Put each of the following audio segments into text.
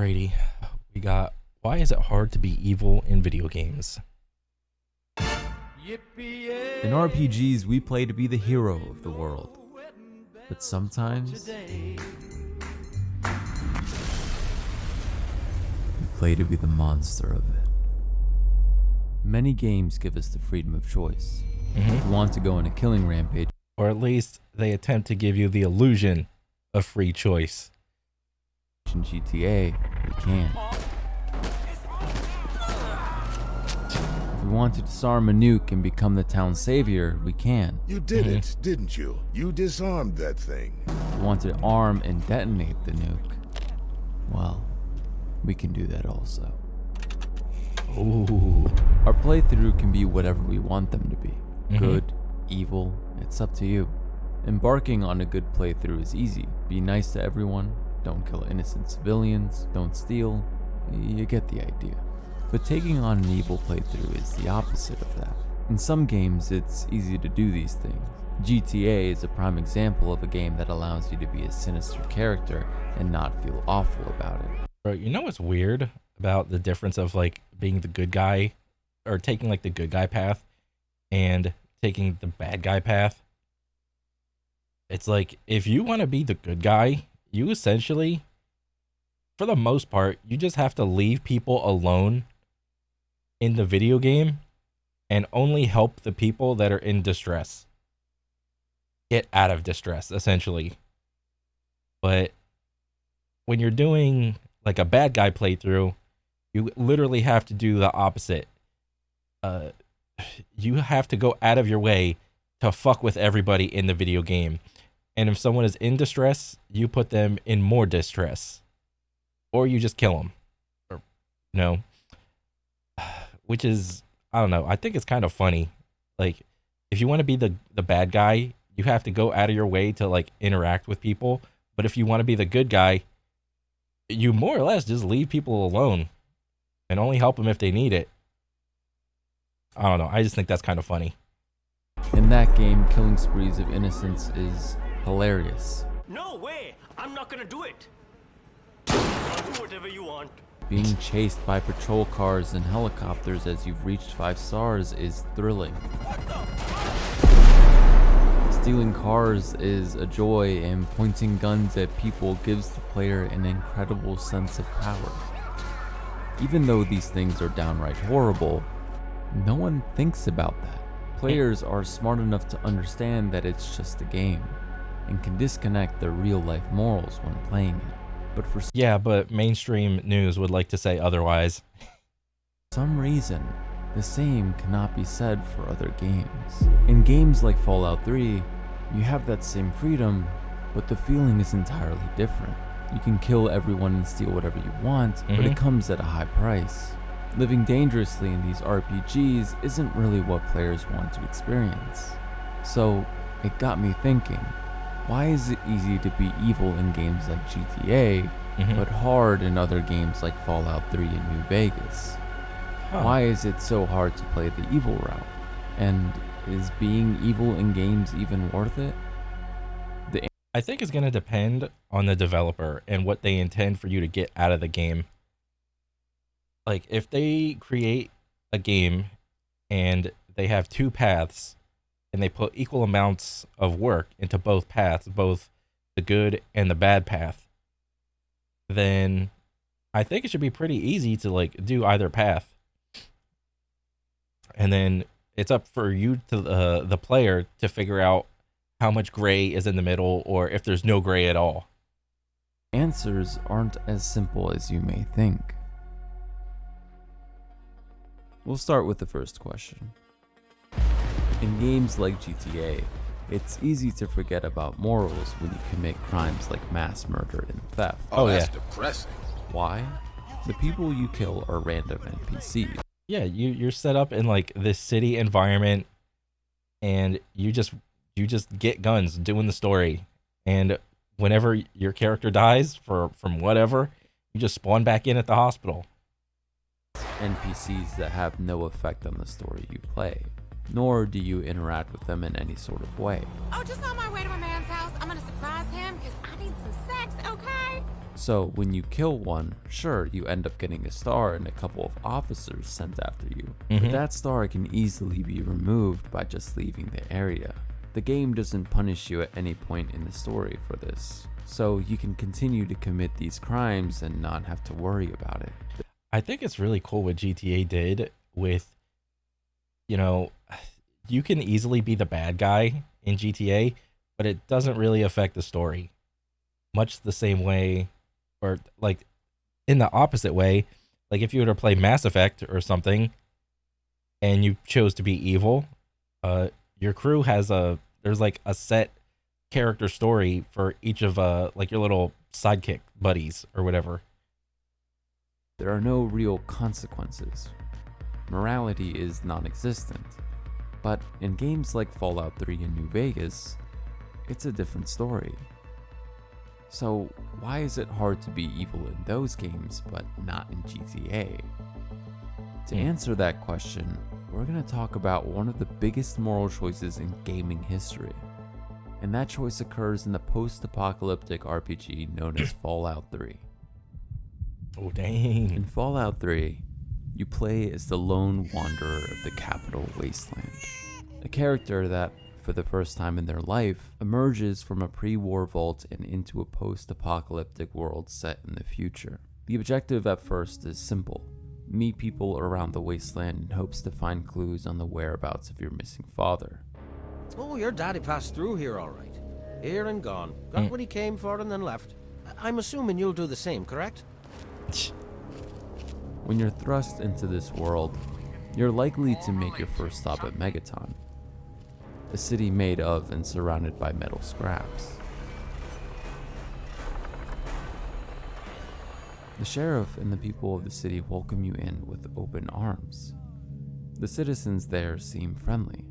Alrighty, we got why is it hard to be evil in video games? In RPGs, we play to be the hero of the world, but sometimes we play to be the monster of it. Many games give us the freedom of choice. If you want to go on a killing rampage, Or at least they attempt to give you the illusion of free choice. in GTA, we can. If we want to disarm a nuke and become the town's savior, we can. You did it, didn't you? You disarmed that thing. If we want to arm and detonate the nuke, well, we can do that also. Ooh. Our playthrough can be whatever we want them to be. Good, evil, it's up to you. Embarking on a good playthrough is easy. Be nice to everyone, don't kill innocent civilians, don't steal, you get the idea. But taking on an evil playthrough is the opposite of that. In some games, it's easy to do these things. GTA is a prime example of a game that allows you to be a sinister character and not feel awful about it. Bro, you know what's weird about the difference of like being the good guy or taking like the good guy path and taking the bad guy path? It's like if you want to be the good guy, you essentially, for the most part, you just have to leave people alone in the video game and only help the people that are in distress get out of distress, essentially. But when you're doing like a bad guy playthrough, you literally have to do the opposite. You have to go out of your way to fuck with everybody in the video game. And if someone is in distress, you put them in more distress. Or you just kill them. Or, you know, which is, I don't know, I think it's kind of funny. Like, if you want to be the bad guy, you have to go out of your way to, like, interact with people. But if you want to be the good guy, you more or less just leave people alone and only help them if they need it. I don't know. I just think that's kind of funny. In that game, killing sprees of innocents is hilarious. No way! I'm not gonna do it! I'll do whatever you want. Being chased by patrol cars and helicopters as you've reached 5 stars is thrilling. Stealing cars is a joy, and pointing guns at people gives the player an incredible sense of power. Even though these things are downright horrible, no one thinks about that. Players are smart enough to understand that it's just a game and can disconnect their real-life morals when playing it. But for but mainstream news would like to say otherwise. some reason, the same cannot be said for other games. In games like Fallout 3, you have that same freedom, but the feeling is entirely different. You can kill everyone and steal whatever you want, but it comes at a high price. Living dangerously in these RPGs isn't really what players want to experience. So, it got me thinking, why is it easy to be evil in games like GTA, but hard in other games like Fallout 3 and New Vegas? Why is it so hard to play the evil route? And is being evil in games even worth it? I think it's going to depend on the developer and what they intend for you to get out of the game. Like, if they create a game and they have 2 paths and they put equal amounts of work into both paths, both the good and the bad path, then I think it should be pretty easy to, like, do either path. And then it's up for you to the player to figure out how much gray is in the middle or if there's no gray at all. Answers aren't as simple as you may think. We'll start with the first question. In games like GTA, it's easy to forget about morals when you commit crimes like mass murder and theft. Oh, yeah. that's depressing. Why? The people you kill are random NPCs. Yeah, you're set up in like this city environment and you just get guns doing the story, and whenever your character dies from whatever, you just spawn back in at the hospital. NPCs that have no effect on the story you play, nor do you interact with them in any sort of way. Oh, just on my way to a man's house. I'm gonna surprise him because I need some sex, okay? So when you kill one, sure, you end up getting a star and a couple of officers sent after you, but that star can easily be removed by just leaving the area. The game doesn't punish you at any point in the story for this, so you can continue to commit these crimes and not have to worry about it. I think it's really cool what GTA did with, you know, you can easily be the bad guy in GTA, but it doesn't really affect the story. Much the same way, or like in the opposite way, like if you were to play Mass Effect or something and you chose to be evil, your crew has there's like a set character story for each of like your little sidekick buddies or whatever. There are no real consequences. Morality is non-existent. But in games like Fallout 3 and New Vegas, it's a different story. So why is it hard to be evil in those games but not in GTA? To answer that question, we're going to talk about one of the biggest moral choices in gaming history. And that choice occurs in the post-apocalyptic RPG known as Fallout 3. Oh, dang. In Fallout 3, you play as the lone wanderer of the capital wasteland, a character that, for the first time in their life, emerges from a pre-war vault and into a post-apocalyptic world set in the future. The objective at first is simple: meet people around the wasteland in hopes to find clues on the whereabouts of your missing father. Oh, your daddy passed through here all right. Here and gone. Got what he came for and then left. I'm assuming you'll do the same, correct? When you're thrust into this world, you're likely to make your first stop at Megaton, a city made of and surrounded by metal scraps. The sheriff and the people of the city welcome you in with open arms. The citizens there seem friendly.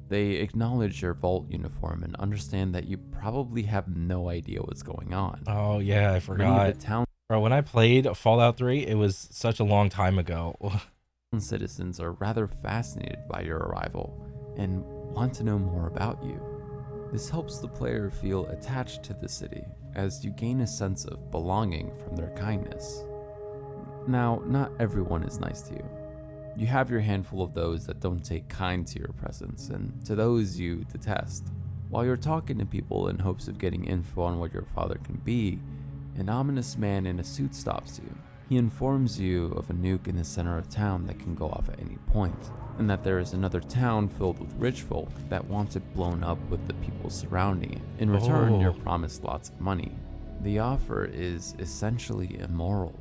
They acknowledge your vault uniform and understand that you probably have no idea what's going on. Oh yeah, I Many forgot. of the town Bro, when I played Fallout 3, it was such a long time ago. citizens are rather fascinated by your arrival and want to know more about you. This helps the player feel attached to the city as you gain a sense of belonging from their kindness. Now, not everyone is nice to you. You have your handful of those that don't take kind to your presence, and to those you detest. While you're talking to people in hopes of getting info on what your father can be, an ominous man in a suit stops you. He informs you of a nuke in the center of town that can go off at any point, and that there is another town filled with rich folk that wants it blown up with the people surrounding it. In return, you're promised lots of money. The offer is essentially immoral.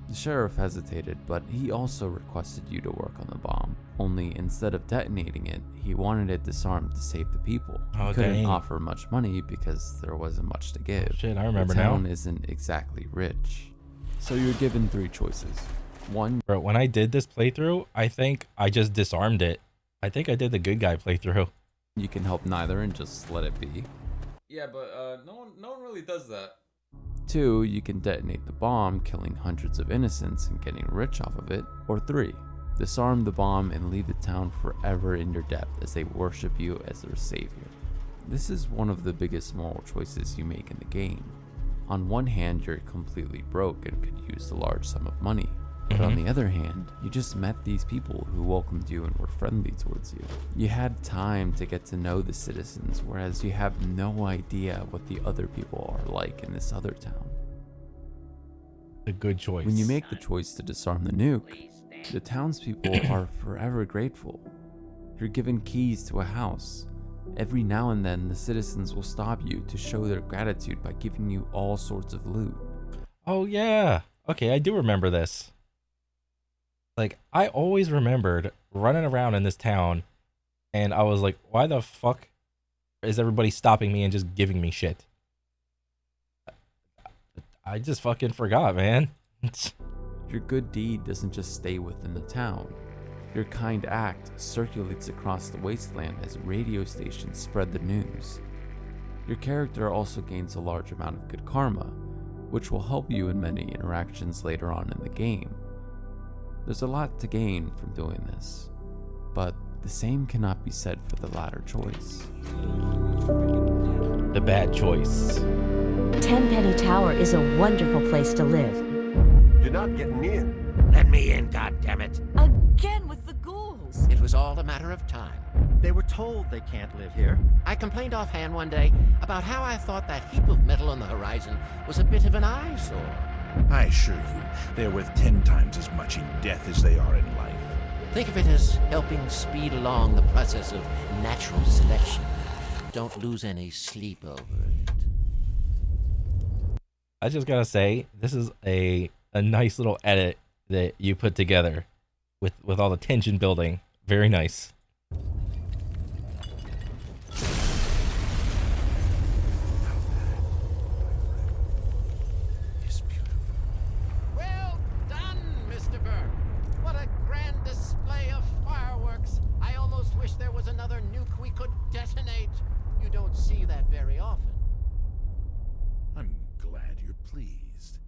The sheriff hesitated, but he also requested you to work on the bomb. Only instead of detonating it, he wanted it disarmed to save the people. He couldn't offer much money because there wasn't much to give. Shit, I remember the now. town isn't exactly rich. So you're given 3 choices. 1, Bro, when I did this playthrough, I think I just disarmed it. I think I did the good guy playthrough. you can help neither and just let it be. Yeah, but no one really does that. 2, you can detonate the bomb, killing hundreds of innocents and getting rich off of it. Or 3, disarm the bomb and leave the town forever in your debt as they worship you as their savior. This is one of the biggest moral choices you make in the game. On one hand, you're completely broke and could use a large sum of money. But on the other hand, you just met these people who welcomed you and were friendly towards you. You had time to get to know the citizens, whereas you have no idea what the other people are like in this other town. A good choice. When you make the choice to disarm the nuke, the townspeople are forever grateful. You're given keys to a house. Every now and then, the citizens will stop you to show their gratitude by giving you all sorts of loot. Oh yeah. Okay, I do remember this. Like, I always remembered running around in this town, and I was like, why the fuck is everybody stopping me and just giving me shit? I just fucking forgot, man. Your good deed doesn't just stay within the town. Your kind act circulates across the wasteland as radio stations spread the news. Your character also gains a large amount of good karma, which will help you in many interactions later on in the game. There's a lot to gain from doing this, but the same cannot be said for the latter choice. The bad choice. Tenpenny Tower is a wonderful place to live. You're not getting in. Let me in, goddammit. Again with the ghouls. It was all a matter of time. They were told they can't live here. I complained offhand one day about how I thought that heap of metal on the horizon was a bit of an eyesore. I assure you, they're worth 10 times as much in death as they are in life. Think of it as helping speed along the process of natural selection. Don't lose any sleep over it. I just gotta say, this is a nice little edit that you put together with all the tension building. Very nice. Well done, Mr. Burke. What a grand display of fireworks. I almost wish there was another nuke we could detonate. You don't see that very often. I'm glad you're pleased.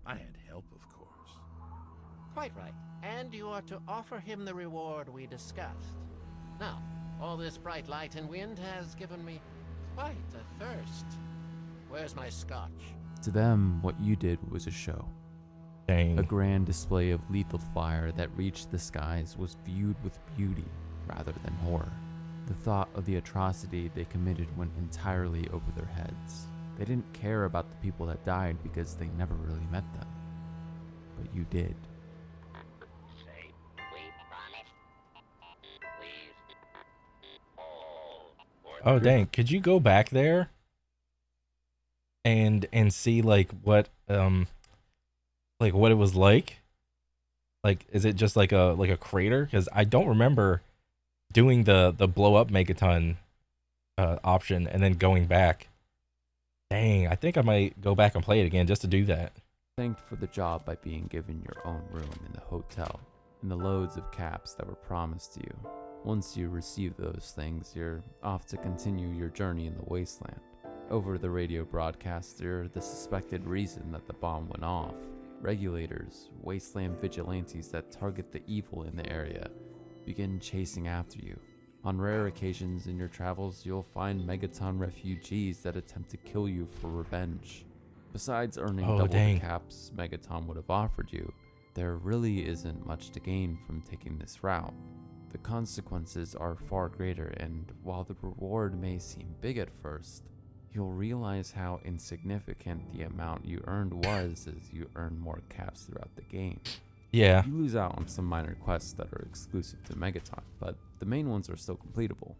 I had help, of course. Quite right. And you are to offer him the reward we discussed. Now, all this bright light and wind has given me quite a thirst. Where's my scotch? To them, what you did was a show. Dang. A grand display of lethal fire that reached the skies was viewed with beauty rather than horror. The thought of the atrocity they committed went entirely over their heads. They didn't care about the people that died because they never really met them. But you did. Oh dang! Could you go back there and see like what it was like? Like, is it just like a crater? Because I don't remember doing the blow up Megaton option and then going back. Dang! I think I might go back and play it again just to do that. Thanked for the job by being given your own room in the hotel and the loads of caps that were promised to you. Once you receive those things, you're off to continue your journey in the wasteland. Over the radio broadcast, you're the suspected reason that the bomb went off. Regulators, wasteland vigilantes that target the evil in the area, begin chasing after you. On rare occasions in your travels, you'll find Megaton refugees that attempt to kill you for revenge. Besides earning double the caps Megaton would have offered you, there really isn't much to gain from taking this route. The consequences are far greater, and while the reward may seem big at first, you'll realize how insignificant the amount you earned was as you earn more caps throughout the game. Yeah. You lose out on some minor quests that are exclusive to Megaton, but the main ones are still completable.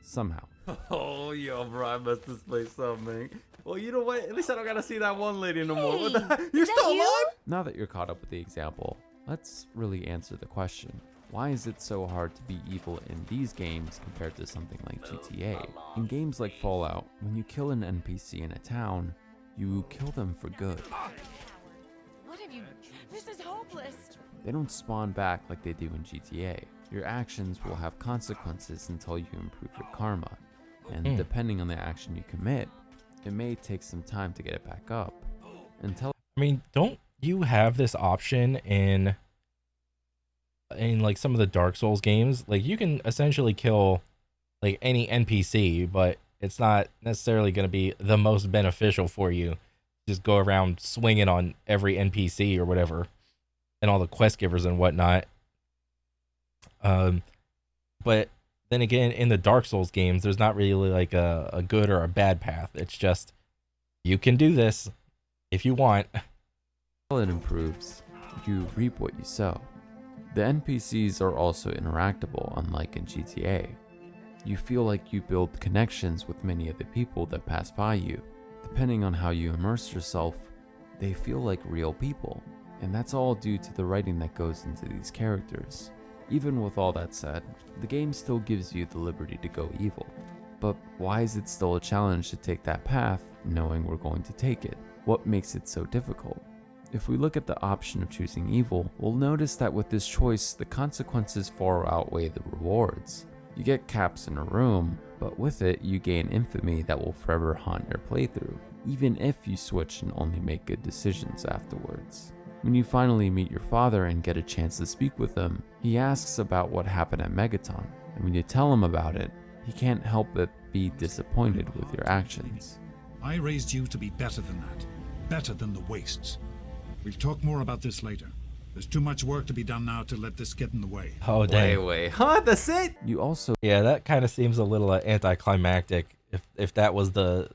Somehow. Oh, yo, bro, I must this place up, man. Well, you know what? At least I don't gotta see that one lady no more. What the heck? You're still alive? Now that you're caught up with the example, let's really answer the question. Why is it so hard to be evil in these games compared to something like GTA? In games like Fallout, when you kill an NPC in a town, you kill them for good. What have you... This is hopeless. They don't spawn back like they do in GTA. Your actions will have consequences until you improve your karma. And depending on the action you commit, it may take some time to get it back up. Until I mean, don't you have this option in like some of the Dark Souls games? Like, you can essentially kill like any NPC, but it's not necessarily going to be the most beneficial for you. Just go around swinging on every NPC or whatever, and all the quest givers and whatnot. But then again, in the Dark Souls games, there's not really like a good or a bad path. It's just, you can do this if you want. it improves, you reap what you sow. The NPCs are also interactable, unlike in GTA. You feel like you build connections with many of the people that pass by you. Depending on how you immerse yourself, they feel like real people, and that's all due to the writing that goes into these characters. Even with all that said, the game still gives you the liberty to go evil. But why is it still a challenge to take that path, knowing we're going to take it? What makes it so difficult? If we look at the option of choosing evil, we'll notice that with this choice, the consequences far outweigh the rewards. You get caps in a room, but with it, you gain infamy that will forever haunt your playthrough, even if you switch and only make good decisions afterwards. When you finally meet your father and get a chance to speak with him, he asks about what happened at Megaton, and when you tell him about it, he can't help but be disappointed with your actions. I raised you to be better than that. Better than the wastes. We'll talk more about this later. There's too much work to be done now to let this get in the way. Oh, dang. Wait, huh? That's it? You also Yeah, that kind of seems a little anticlimactic. If that was the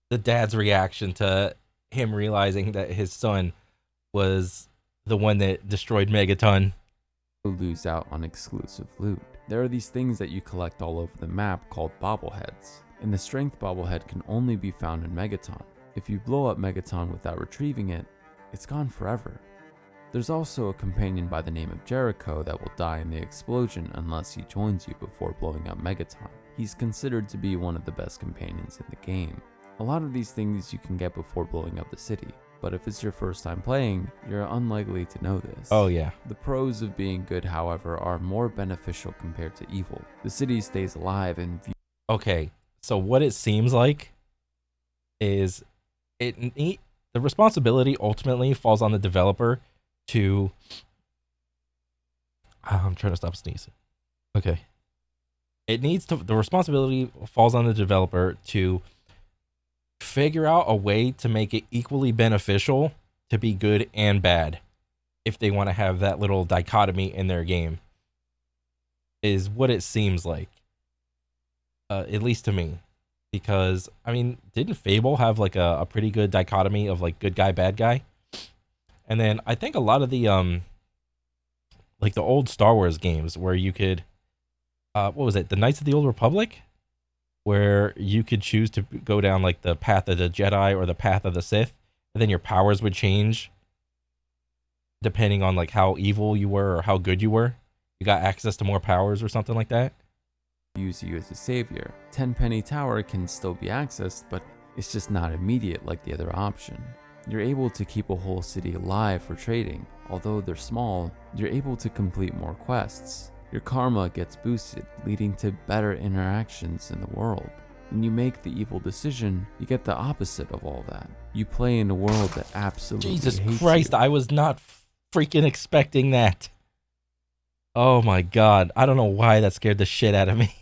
dad's reaction to him realizing that his son was the one that destroyed Megaton. lose out on exclusive loot. There are these things that you collect all over the map called bobbleheads, and the strength bobblehead can only be found in Megaton. If you blow up Megaton without retrieving it, it's gone forever. There's also a companion by the name of Jericho that will die in the explosion unless he joins you before blowing up Megaton. He's considered to be one of the best companions in the game. A lot of these things you can get before blowing up the city, but if it's your first time playing, you're unlikely to know this. Oh yeah. The pros of being good, however, are more beneficial compared to evil. The city stays alive and Okay, so what it seems like is the responsibility ultimately falls on the developer to I'm trying to stop sneezing. Okay. The responsibility falls on the developer to figure out a way to make it equally beneficial to be good and bad if they want to have that little dichotomy in their game, is what it seems like, at least to me. Because I mean, didn't Fable have like a pretty good dichotomy of like good guy, bad guy? And then I think a lot of the like the old Star Wars games where you could what was it, the Knights of the Old Republic, where you could choose to go down like the path of the Jedi or the path of the Sith, and then your powers would change depending on like how evil you were or how good you were. You got access to more powers or something like that. use you as a savior. Tenpenny Tower can still be accessed, but it's just not immediate like the other option. You're able to keep a whole city alive for trading. Although they're small, you're able to complete more quests. Your karma gets boosted, leading to better interactions in the world. When you make the evil decision, you get the opposite of all that. You play in a world that absolutely Jesus hates Christ, you. I was not freaking expecting that. Oh my god, I don't know why that scared the shit out of me.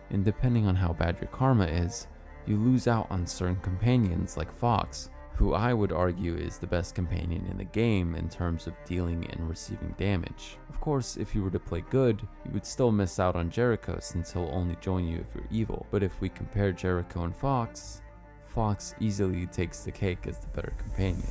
And depending on how bad your karma is, you lose out on certain companions like Fox, who I would argue is the best companion in the game in terms of dealing and receiving damage. Of course, if you were to play good, you would still miss out on Jericho since he'll only join you if you're evil. But if we compare Jericho and Fox, Fox easily takes the cake as the better companion.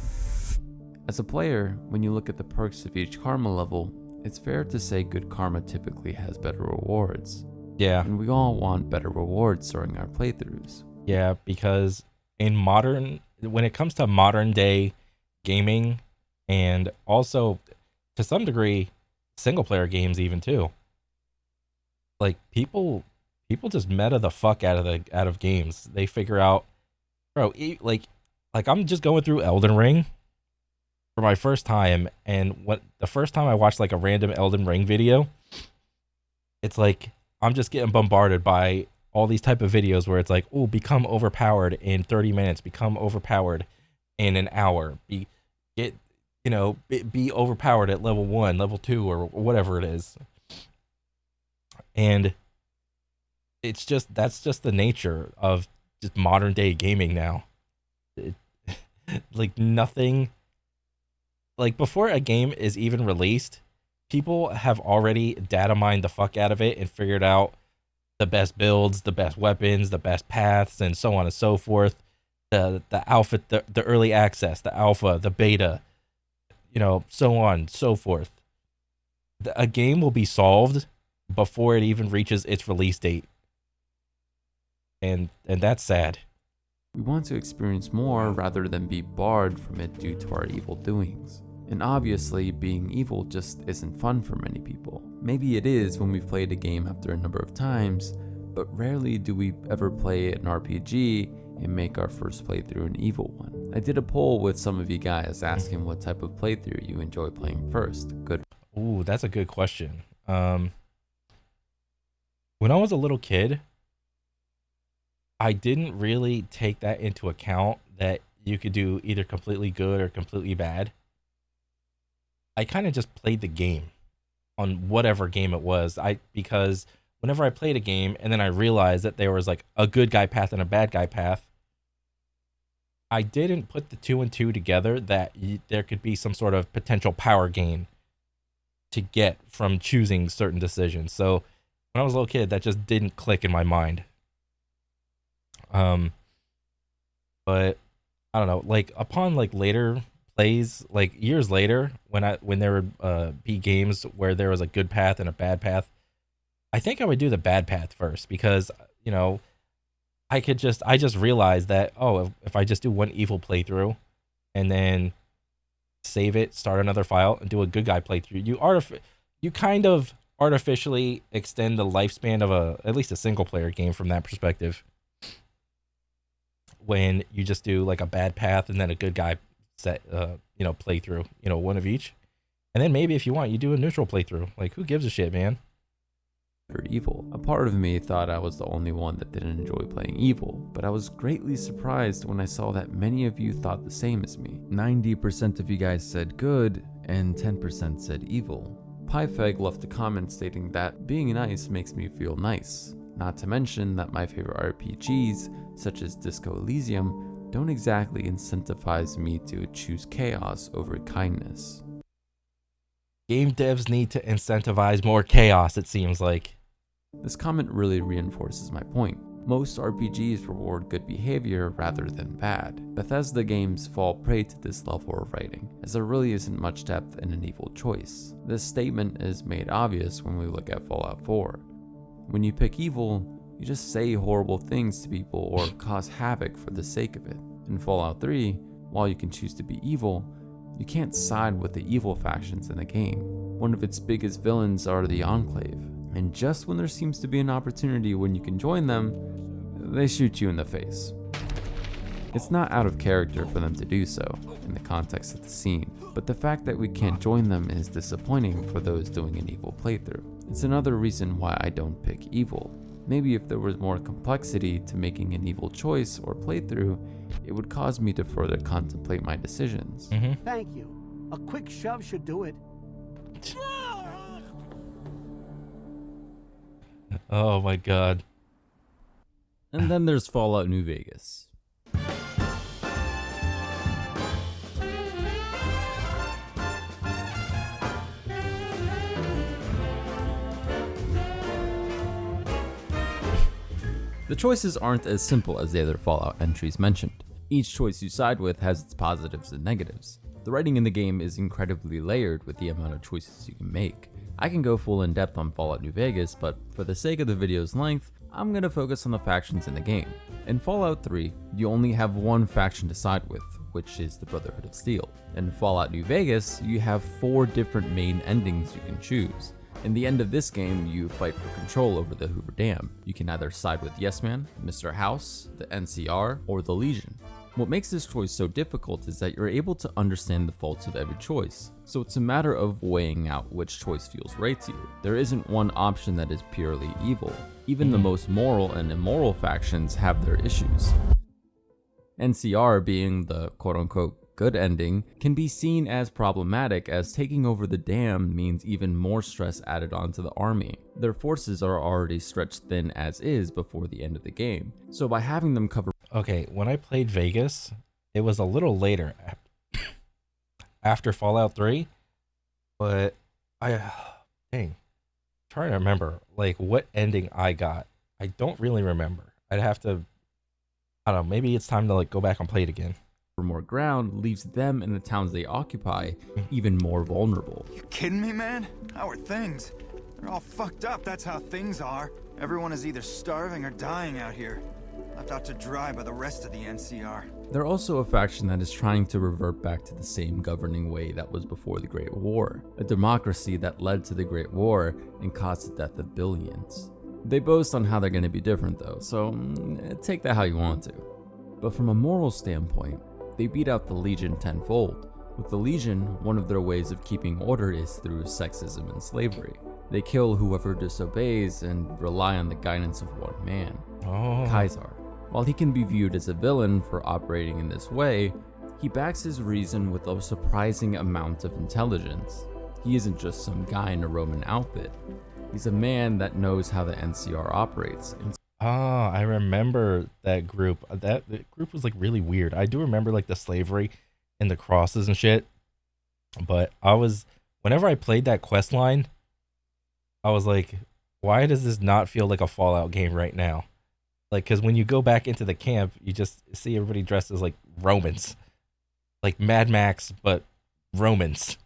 As a player, when you look at the perks of each karma level, it's fair to say good karma typically has better rewards. Yeah. And we all want better rewards during our playthroughs. Yeah, because when it comes to modern day gaming, and also to some degree single player games even too, like people just meta the fuck out of games. They figure out, bro, like I'm just going through Elden Ring for my first time, and the first time I watched like a random Elden Ring video, it's like I'm just getting bombarded by all these type of videos where it's like, oh, become overpowered in 30 minutes, become overpowered in an hour, be overpowered at level 1, level 2, or whatever it is. And it's that's just the nature of just modern day gaming now. Like nothing, like before a game is even released, people have already data mined the fuck out of it and figured out the best builds, the best weapons, the best paths, and so on and so forth. The alpha, the early access, the alpha, the beta, so on, so forth. A game will be solved before it even reaches its release date. And that's sad. We want to experience more rather than be barred from it due to our evil doings. And obviously, being evil just isn't fun for many people. Maybe it is when we've played a game after a number of times, but rarely do we ever play an RPG and make our first playthrough an evil one. I did a poll with some of you guys asking what type of playthrough you enjoy playing first. Good. Ooh, that's a good question. When I was a little kid, I didn't really take that into account that you could do either completely good or completely bad. I kind of just played the game on whatever game it was. Because whenever I played a game and then I realized that there was like a good guy path and a bad guy path, I didn't put the 2 and 2 together that there could be some sort of potential power gain to get from choosing certain decisions. So when I was a little kid, that just didn't click in my mind. But I don't know, like upon like later plays, like years later, when there would be games where there was a good path and a bad path, I think I would do the bad path first because, you know, I just realized that, oh, if I just do one evil playthrough and then save it, start another file, and do a good guy playthrough, you kind of artificially extend the lifespan of at least a single player game from that perspective. When you just do like a bad path and then a good guy playthrough, one of each. And then maybe if you want, you do a neutral playthrough. Like, who gives a shit, man? Or evil. A part of me thought I was the only one that didn't enjoy playing evil, but I was greatly surprised when I saw that many of you thought the same as me. 90% of you guys said good, and 10% said evil. PyFeg left a comment stating that being nice makes me feel nice. Not to mention that my favorite RPGs, such as Disco Elysium, don't exactly incentivize me to choose chaos over kindness. Game devs need to incentivize more chaos, it seems like. This comment really reinforces my point. Most RPGs reward good behavior rather than bad. Bethesda games fall prey to this level of writing, as there really isn't much depth in an evil choice. This statement is made obvious when we look at Fallout 4. When you pick evil, you just say horrible things to people or cause havoc for the sake of it. In Fallout 3, while you can choose to be evil, you can't side with the evil factions in the game. One of its biggest villains are the Enclave, and just when there seems to be an opportunity when you can join them, they shoot you in the face. It's not out of character for them to do so, in the context of the scene, but the fact that we can't join them is disappointing for those doing an evil playthrough. It's another reason why I don't pick evil. Maybe if there was more complexity to making an evil choice or playthrough, it would cause me to further contemplate my decisions. Thank you. A quick shove should do it. Oh my god. And then there's Fallout New Vegas. The choices aren't as simple as the other Fallout entries mentioned. Each choice you side with has its positives and negatives. The writing in the game is incredibly layered with the amount of choices you can make. I can go full in depth on Fallout New Vegas, but for the sake of the video's length, I'm going to focus on the factions in the game. In Fallout 3, you only have one faction to side with, which is the Brotherhood of Steel. In Fallout New Vegas, you have 4 different main endings you can choose. In the end of this game, you fight for control over the Hoover Dam. You can either side with Yes Man, Mr. House, the NCR, or the Legion. What makes this choice so difficult is that you're able to understand the faults of every choice, so it's a matter of weighing out which choice feels right to you. There isn't one option that is purely evil. Even the most moral and immoral factions have their issues. NCR, being the quote-unquote good ending, can be seen as problematic, as taking over the dam means even more stress added onto the army. Their forces are already stretched thin as is before the end of the game, so by having them cover... Okay, when I played Vegas, it was a little later after Fallout 3, but I'm trying to remember like what ending I got. I don't really remember. I'd have to, I don't know, maybe it's time to like go back and play it again. For more ground leaves them and the towns they occupy even more vulnerable. You kidding me, man? How are things? They're all fucked up, that's how things are. Everyone is either starving or dying out here, left out to dry by the rest of the NCR. They're also a faction that is trying to revert back to the same governing way that was before the Great War, a democracy that led to the Great War and caused the death of billions. They boast on how they're going to be different though, so take that how you want to. But from a moral standpoint, they beat out the Legion tenfold. With the Legion, one of their ways of keeping order is through sexism and slavery. They kill whoever disobeys and rely on the guidance of one man, Caesar. While he can be viewed as a villain for operating in this way, he backs his reason with a surprising amount of intelligence. He isn't just some guy in a Roman outfit. He's a man that knows how the NCR operates. Oh, I remember that group. That group was like really weird. I do remember like the slavery and the crosses and shit. But whenever I played that quest line, I was like, why does this not feel like a Fallout game right now? Like, because when you go back into the camp, you just see everybody dressed as like Romans, like Mad Max, but Romans.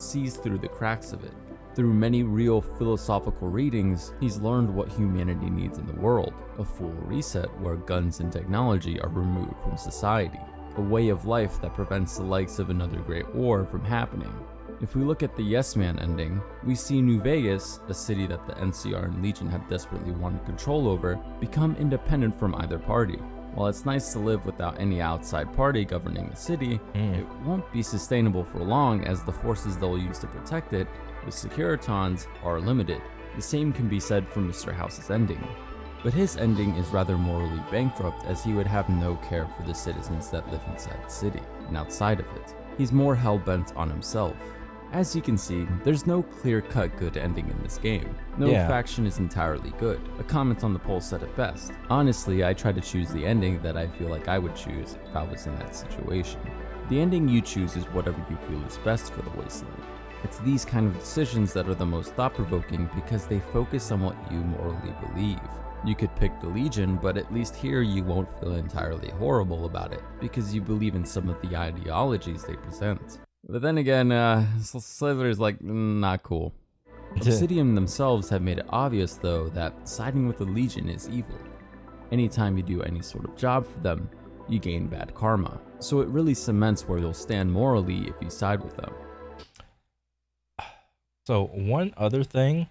Sees through the cracks of it. Through many real philosophical readings, he's learned what humanity needs in the world. A full reset where guns and technology are removed from society. A way of life that prevents the likes of another great war from happening. If we look at the Yes Man ending, we see New Vegas, a city that the NCR and Legion have desperately wanted control over, become independent from either party. While it's nice to live without any outside party governing the city, it won't be sustainable for long as the forces they'll use to protect it, the Securitons, are limited. The same can be said for Mr. House's ending. But his ending is rather morally bankrupt as he would have no care for the citizens that live inside the city and outside of it. He's more hell-bent on himself. As you can see, there's no clear-cut good ending in this game. No faction is entirely good. A comment on the poll said it best. Honestly, I try to choose the ending that I feel like I would choose if I was in that situation. The ending you choose is whatever you feel is best for the Wasteland. It's these kind of decisions that are the most thought-provoking because they focus on what you morally believe. You could pick the Legion, but at least here you won't feel entirely horrible about it because you believe in some of the ideologies they present. But then again, Slavery is like, not cool. Obsidian themselves have made it obvious though that siding with the Legion is evil. Anytime you do any sort of job for them, you gain bad karma. So it really cements where you'll stand morally if you side with them. So one other thing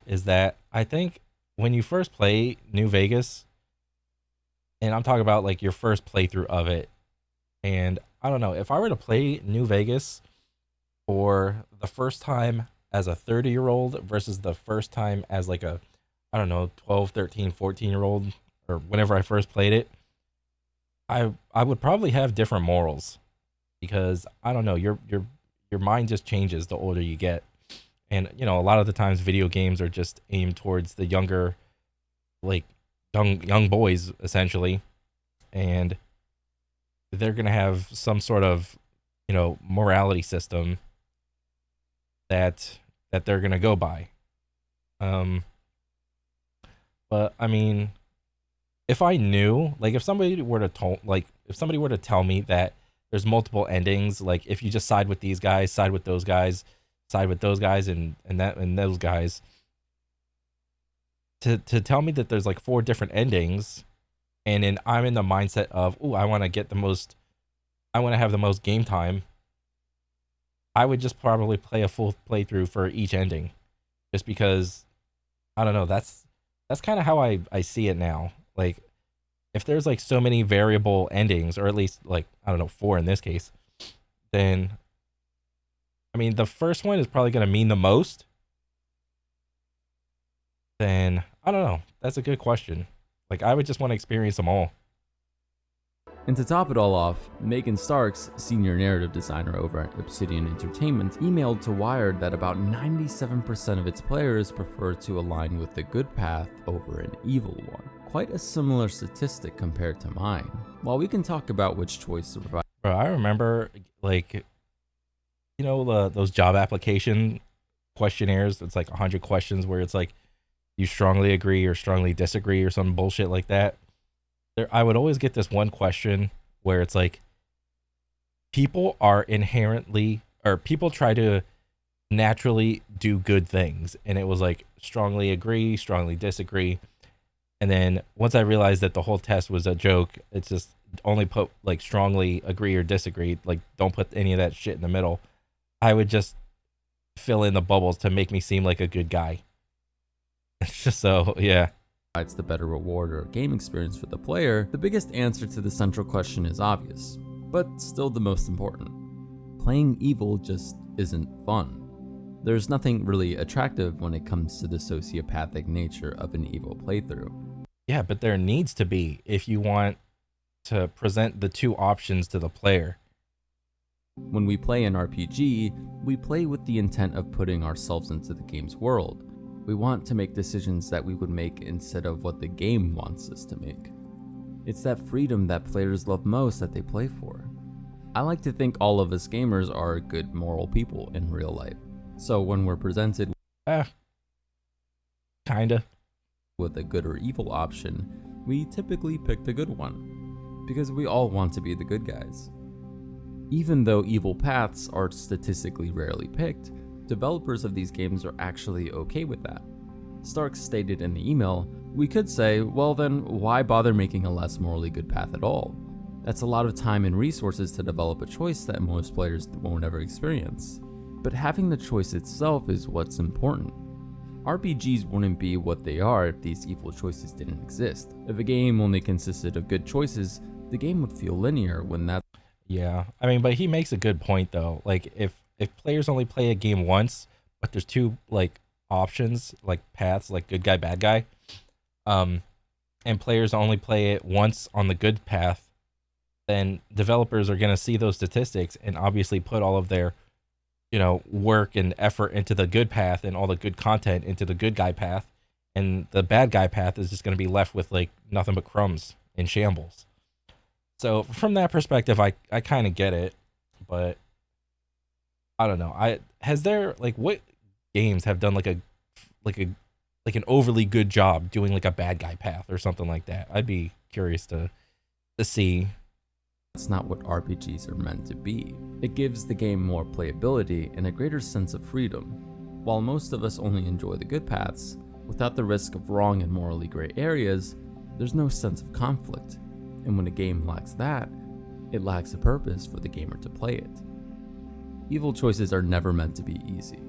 is that I think when you first play New Vegas, and I'm talking about like your first playthrough of it, and I don't know, if I were to play New Vegas for the first time as a 30-year-old versus the first time as like a, I don't know, 12, 13, 14-year-old, or whenever I first played it, I would probably have different morals because I don't know, your mind just changes the older you get. And, you know, a lot of the times video games are just aimed towards the younger, like, young boys, essentially. And they're going to have some sort of, you know, morality system that they're going to go by. But, I mean, if I knew, like, if somebody were to tell me that there's multiple endings, like, if you just side with these guys, side with those guys, side with those guys and those guys, to tell me that there's like 4 different endings, and then I'm in the mindset of, oh, I want to have the most game time, I would just probably play a full playthrough for each ending, just because I don't know, that's kind of how I see it now. Like, if there's like so many variable endings, or at least like, I don't know, 4 in this case, then I mean, the first one is probably going to mean the most. Then, I don't know. That's a good question. Like, I would just want to experience them all. And to top it all off, Megan Starks, senior narrative designer over at Obsidian Entertainment, emailed to Wired that about 97% of its players prefer to align with the good path over an evil one. Quite a similar statistic compared to mine. While we can talk about which choice to provide. Bro, I remember, like, you know, those job application questionnaires, it's like 100 questions where it's like you strongly agree or strongly disagree or some bullshit like that. I would always get this one question where it's like, people try to naturally do good things, and it was like strongly agree, strongly disagree. And then once I realized that the whole test was a joke, it's just only put like strongly agree or disagree, like don't put any of that shit in the middle. I would just fill in the bubbles to make me seem like a good guy. So, yeah. Provides the better reward or game experience for the player, the biggest answer to the central question is obvious, but still the most important. Playing evil just isn't fun. There's nothing really attractive when it comes to the sociopathic nature of an evil playthrough. Yeah, but there needs to be if you want to present the two options to the player. When we play an RPG, we play with the intent of putting ourselves into the game's world. We want to make decisions that we would make instead of what the game wants us to make. It's that freedom that players love most that they play for. I like to think all of us gamers are good moral people in real life. So when we're presented kinda with a good or evil option, we typically pick the good one, because we all want to be the good guys. Even though evil paths are statistically rarely picked, developers of these games are actually okay with that. Stark stated in the email, "We could say, well then, why bother making a less morally good path at all? That's a lot of time and resources to develop a choice that most players won't ever experience. But having the choice itself is what's important. RPGs wouldn't be what they are if these evil choices didn't exist. If a game only consisted of good choices, the game would feel linear when that..." Yeah, I mean, but he makes a good point though. Like if players only play a game once, but there's two like options, like paths, like good guy, bad guy, and players only play it once on the good path, then developers are going to see those statistics and obviously put all of their, you know, work and effort into the good path and all the good content into the good guy path, and the bad guy path is just going to be left with like nothing but crumbs and shambles. So from that perspective, I kind of get it, but I don't know. Has there like what games have done like an overly good job doing like a bad guy path or something like that? I'd be curious to see. That's not what RPGs are meant to be. It gives the game more playability and a greater sense of freedom. While most of us only enjoy the good paths, without the risk of wrong and morally gray areas, there's no sense of conflict. And when a game lacks that, it lacks a purpose for the gamer to play it. Evil choices are never meant to be easy.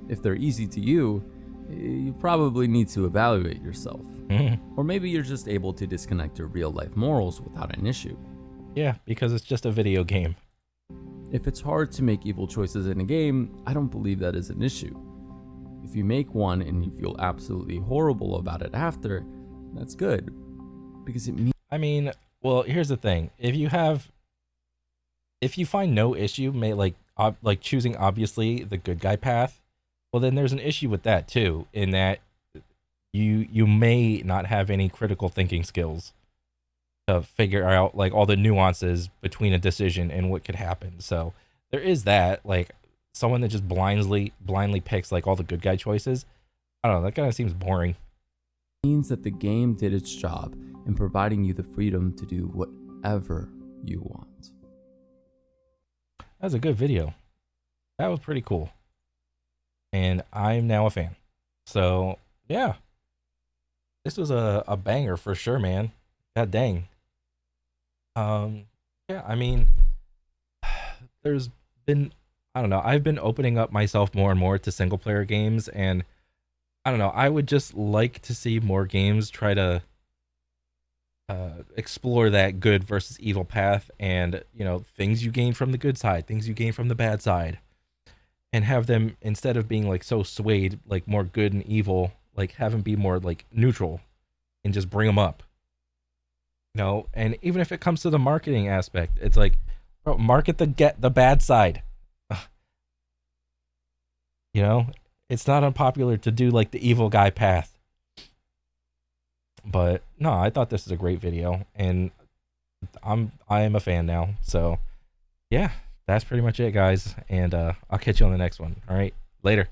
If they're easy to you, you probably need to evaluate yourself. Or maybe you're just able to disconnect your real life morals without an issue. Yeah, because it's just a video game. If it's hard to make evil choices in a game, I don't believe that is an issue. If you make one and you feel absolutely horrible about it after, that's good. Because it means... I mean, well, here's the thing. If you find no issue, like choosing obviously the good guy path, well then there's an issue with that too, in that you may not have any critical thinking skills to figure out like all the nuances between a decision and what could happen. So there is that, like someone that just blindly picks like all the good guy choices. I don't know, that kind of seems boring. Means that the game did its job in providing you the freedom to do whatever you want. That was a good video. That was pretty cool. And I'm now a fan. So, yeah. This was a banger for sure, man. God dang. Yeah, I mean, there's been, I don't know, I've been opening up myself more and more to single player games, and I don't know, I would just like to see more games try to explore that good versus evil path, and you know, things you gain from the good side, things you gain from the bad side, and have them, instead of being like so swayed like more good and evil, like have them be more like neutral and just bring them up, you know. And even if it comes to the marketing aspect, it's like, bro, market the bad side. You know, it's not unpopular to do like the evil guy path. But no, I thought this was a great video, and I am a fan now. So yeah, that's pretty much it, guys. And I'll catch you on the next one. All right, later.